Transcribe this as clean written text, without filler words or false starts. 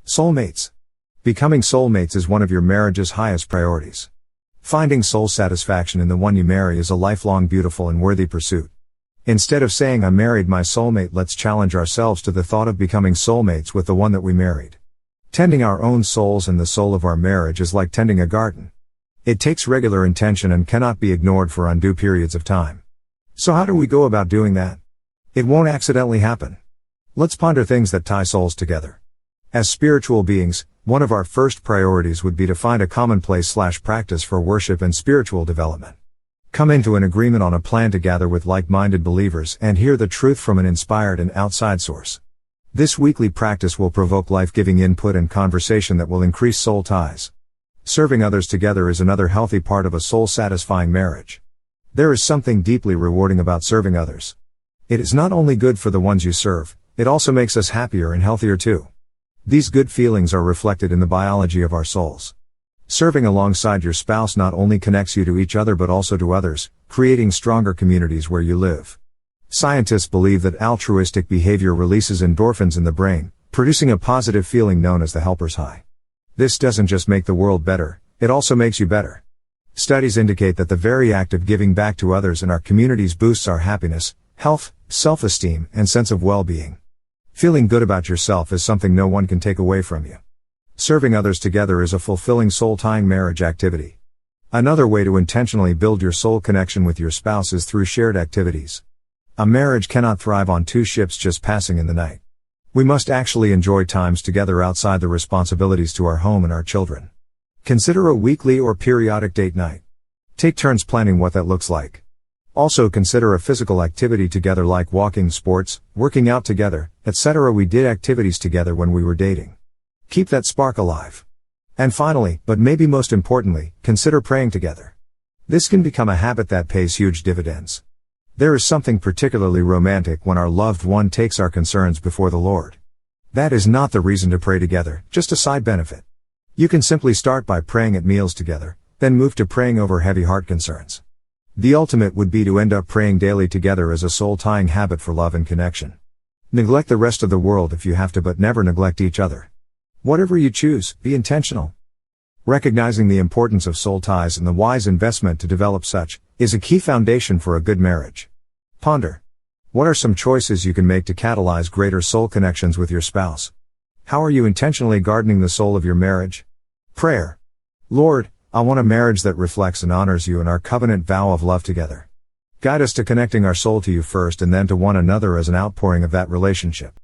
Soulmates. Becoming soulmates is one of your marriage's highest priorities. Finding soul satisfaction in the one you marry is a lifelong beautiful and worthy pursuit. Instead of saying I married my soulmate, let's challenge ourselves to the thought of becoming soulmates with the one that we married. Tending our own souls and the soul of our marriage is like tending a garden. It takes regular intention and cannot be ignored for undue periods of time. So how do we go about doing that? It won't accidentally happen. Let's ponder things that tie souls together. As spiritual beings, one of our first priorities would be to find a common place/practice for worship and spiritual development. Come into an agreement on a plan to gather with like-minded believers and hear the truth from an inspired and outside source. This weekly practice will provoke life-giving input and conversation that will increase soul ties. Serving others together is another healthy part of a soul-satisfying marriage. There is something deeply rewarding about serving others. It is not only good for the ones you serve, it also makes us happier and healthier too. These good feelings are reflected in the biology of our souls. Serving alongside your spouse not only connects you to each other but also to others, creating stronger communities where you live. Scientists believe that altruistic behavior releases endorphins in the brain, producing a positive feeling known as the helper's high. This doesn't just make the world better, it also makes you better. Studies indicate that the very act of giving back to others in our communities boosts our happiness, health, self-esteem, and sense of well-being. Feeling good about yourself is something no one can take away from you. Serving others together is a fulfilling soul-tying marriage activity. Another way to intentionally build your soul connection with your spouse is through shared activities. A marriage cannot thrive on two ships just passing in the night. We must actually enjoy times together outside the responsibilities to our home and our children. Consider a weekly or periodic date night. Take turns planning what that looks like. Also consider a physical activity together like walking, sports, working out together, etc. We did activities together when we were dating. Keep that spark alive. And finally, but maybe most importantly, consider praying together. This can become a habit that pays huge dividends. There is something particularly romantic when our loved one takes our concerns before the Lord. That is not the reason to pray together, just a side benefit. You can simply start by praying at meals together, then move to praying over heavy heart concerns. The ultimate would be to end up praying daily together as a soul-tying habit for love and connection. Neglect the rest of the world if you have to, but never neglect each other. Whatever you choose, be intentional. Recognizing the importance of soul ties and the wise investment to develop such is a key foundation for a good marriage. Ponder. What are some choices you can make to catalyze greater soul connections with your spouse? How are you intentionally gardening the soul of your marriage? Prayer. Lord, I want a marriage that reflects and honors you and our covenant vow of love together. Guide us to connecting our soul to you first and then to one another as an outpouring of that relationship.